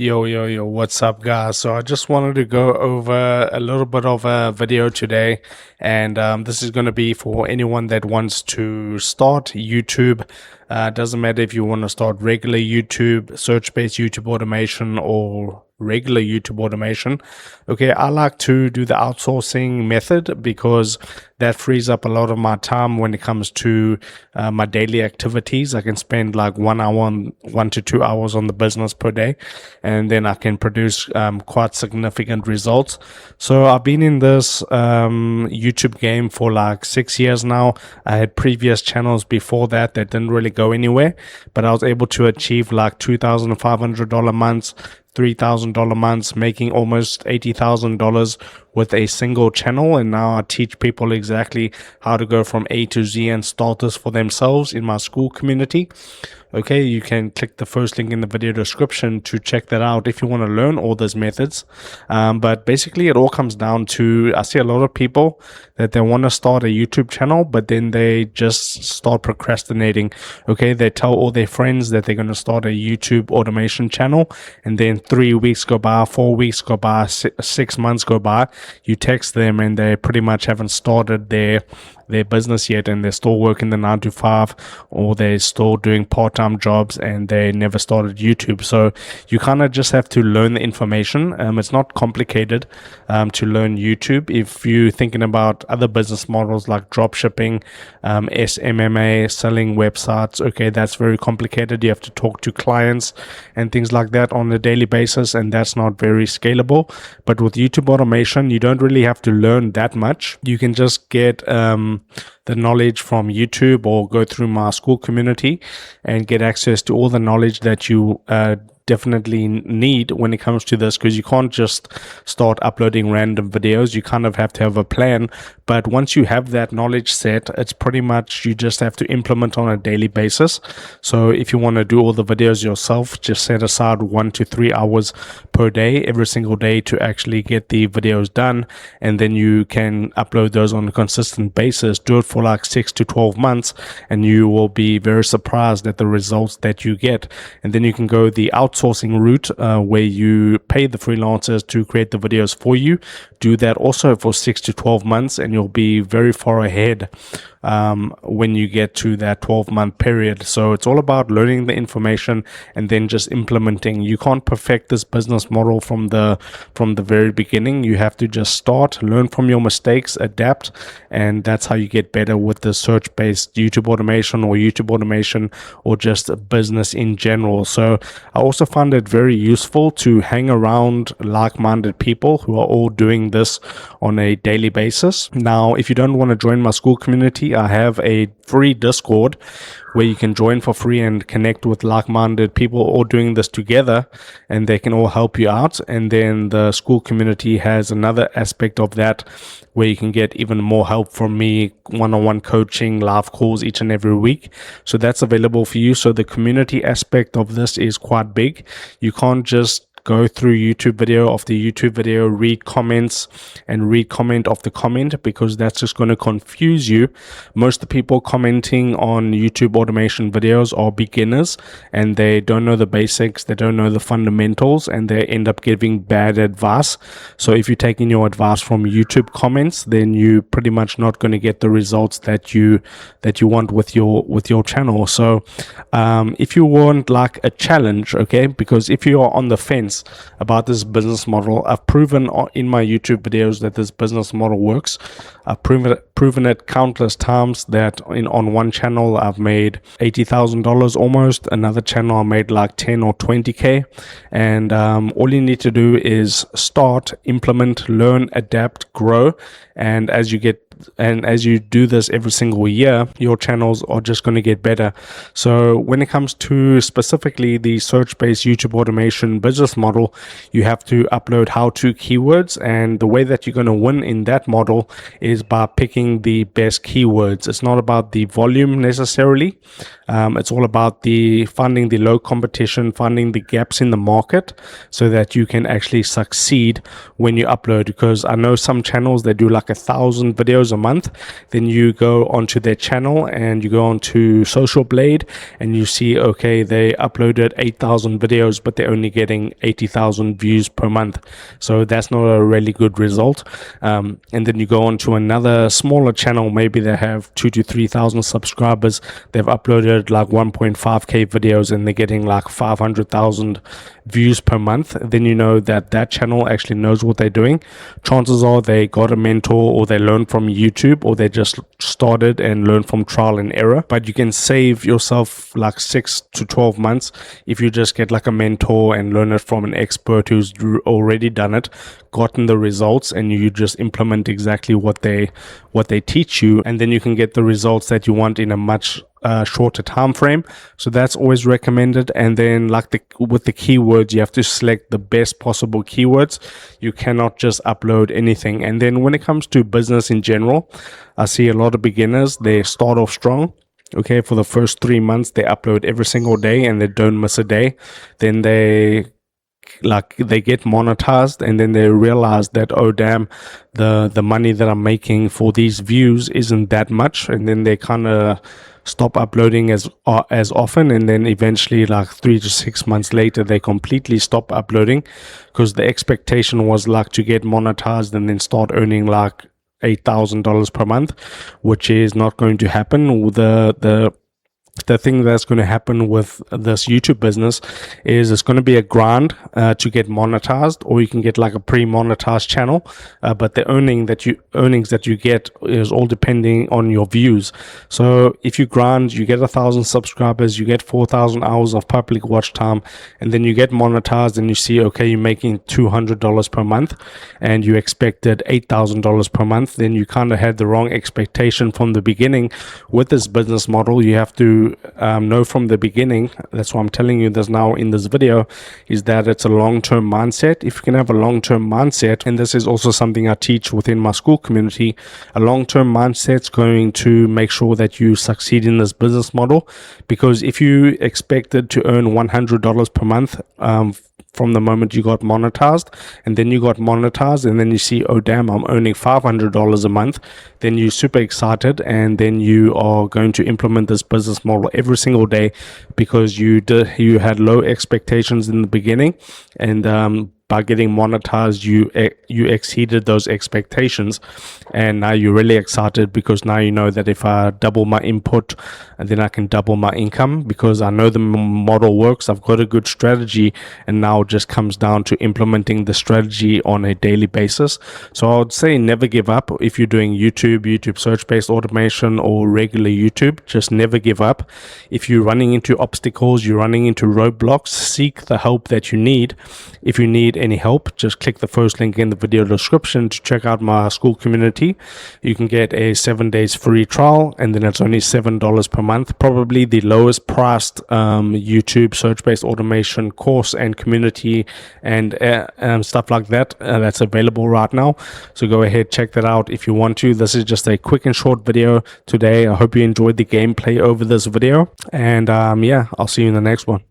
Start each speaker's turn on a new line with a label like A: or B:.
A: Yo, what's up, guys? So, I just wanted to go over a little bit of a video today, and this is going to be for anyone that wants to start YouTube. Doesn't matter if you want to start regular YouTube, search based YouTube automation, or regular YouTube automation. Okay, I like to do the outsourcing method because that frees up a lot of my time when it comes to my daily activities. I can spend like 1 to 2 hours on the business per day, and then I can produce quite significant results. So I've been in this YouTube game for like 6 years now. I had previous channels before that didn't really go anywhere, but I was able to achieve like $2,500 months, $3,000 months, making almost $80,000 with a single channel. And now I teach people exactly how to go from A to Z and start this for themselves in my school community. Okay, you can click the first link in the video description to check that out if you want to learn all those methods. But basically, it all comes down to, I see a lot of people that they want to start a YouTube channel, but then they just start procrastinating. Okay, they tell all their friends that they're going to start a YouTube automation channel, and then 3 weeks go by, 4 weeks go by, 6 months go by. You text them, and they pretty much haven't started their business yet, and they're still working the 9 to 5, or they're still doing part-time jobs, and they never started YouTube. So you kind of just have to learn the information. It's not complicated to learn YouTube. If you're thinking about other business models like drop shipping, SMMA, selling websites, okay, that's very complicated. You have to talk to clients and things like that on a daily basis, and that's not very scalable. But with YouTube automation, you don't really have to learn that much. You can just get the knowledge from YouTube, or go through my school community and get access to all the knowledge that you definitely need when it comes to this, because you can't just start uploading random videos. You kind of have to have a plan. But once you have that knowledge set, it's pretty much you just have to implement on a daily basis. So if you want to do all the videos yourself, just set aside 1 to 3 hours per day every single day to actually get the videos done, and then you can upload those on a consistent basis. Do it for like 6 to 12 months, and you will be very surprised at the results that you get. And then you can go the outsourcing route, where you pay the freelancers to create the videos for you. Do that also for 6 to 12 months, and you'll be very far ahead when you get to that 12-month period. So it's all about learning the information and then just implementing. You can't perfect this business model from the very beginning. You have to just start, learn from your mistakes, adapt, and that's how you get better with the search-based YouTube automation, or just business in general. So I also find it very useful to hang around like-minded people who are all doing this on a daily basis. Now, if you don't want to join my school community, I have a free Discord where you can join for free and connect with like-minded people all doing this together, and they can all help you out. And then the school community has another aspect of that where you can get even more help from me, one-on-one coaching, live calls each and every week. So that's available for you. So the community aspect of this is quite big. You can't just go through YouTube video after YouTube video, read comments and read comment after comment, because that's just going to confuse you. Most of the people commenting on YouTube automation videos are beginners, and they don't know the basics, they don't know the fundamentals, and they end up giving bad advice. So if you're taking your advice from YouTube comments, then you're pretty much not going to get the results that you want with your channel. So if you want like a challenge, okay, because if you are on the fence about this business model, I've proven in my YouTube videos that this business model works. I've proven it countless times that on one channel I've made $80,000 almost. Another channel I made like 10 or 20k. And all you need to do is start, implement, learn, adapt, grow. And as you do this every single year, your channels are just going to get better. So when it comes to specifically the search-based YouTube automation business model, you have to upload how-to keywords, and the way that you're going to win in that model is by picking the best keywords. It's not about the volume necessarily. It's all about finding the low competition, finding the gaps in the market, so that you can actually succeed when you upload. Because I know some channels, they do like 1,000 videos videos a month, then you go onto their channel and you go onto Social Blade and you see, okay, they uploaded 8,000 videos, but they're only getting 80,000 views per month. So that's not a really good result. And then you go on to another smaller channel, maybe they have 2,000 to 3,000 subscribers. They've uploaded like 1.5k videos and they're getting like 500,000 views per month. Then you know that that channel actually knows what they're doing. Chances are they got a mentor, or they learned from YouTube, or they just started and learned from trial and error. But you can save yourself like 6 to 12 months if you just get like a mentor and learn it from an expert who's already done it, gotten the results, and you just implement exactly what they teach you, and then you can get the results that you want in a much shorter time frame. So that's always recommended. And then like with the keywords, you have to select the best possible keywords. You cannot just upload anything. And then when it comes to business in general, I see a lot of beginners, they start off strong. Okay, for the first 3 months they upload every single day and they don't miss a day. Then they get monetized, and then they realize that, oh damn, the money that I'm making for these views isn't that much, and then they kind of stop uploading as often, and then eventually like 3 to 6 months later they completely stop uploading because the expectation was like to get monetized and then start earning like $8,000 per month, which is not going to happen. The thing that's going to happen with this YouTube business is it's going to be a grind to get monetized, or you can get like a pre-monetized channel, but the earnings that you get is all depending on your views. So if you grind, you get 1,000 subscribers, you get 4,000 hours of public watch time, and then you get monetized and you see, okay, you're making $200 per month and you expected $8,000 per month, then you kind of had the wrong expectation from the beginning. With this business model, you have to know from the beginning, that's why I'm telling you this now in this video, is that it's a long-term mindset. If you can have a long-term mindset, and this is also something I teach within my school community, a long-term mindset is going to make sure that you succeed in this business model. Because if you expected to earn $100 per month from the moment you got monetized, and then you got monetized and then you see, oh damn, I'm earning $500 a month, then you're super excited, and then you are going to implement this business model every single day because you had low expectations in the beginning, and by getting monetized, you exceeded those expectations, and now you're really excited because now you know that if I double my input, then I can double my income because I know the model works. I've got a good strategy, and now it just comes down to implementing the strategy on a daily basis. So I would say never give up. If you're doing YouTube search-based automation, or regular YouTube, just never give up. If you're running into obstacles, you're running into roadblocks, seek the help that you need. If you need any help, just click the first link in the video description to check out my school community. You can get a 7 days free trial, and then it's only $7 per month. Probably the lowest priced YouTube search-based automation course and community and stuff like that that's available right now. So go ahead, check that out if you want to. This is just a quick and short video today. I hope you enjoyed the gameplay over this video, and yeah, I'll see you in the next one.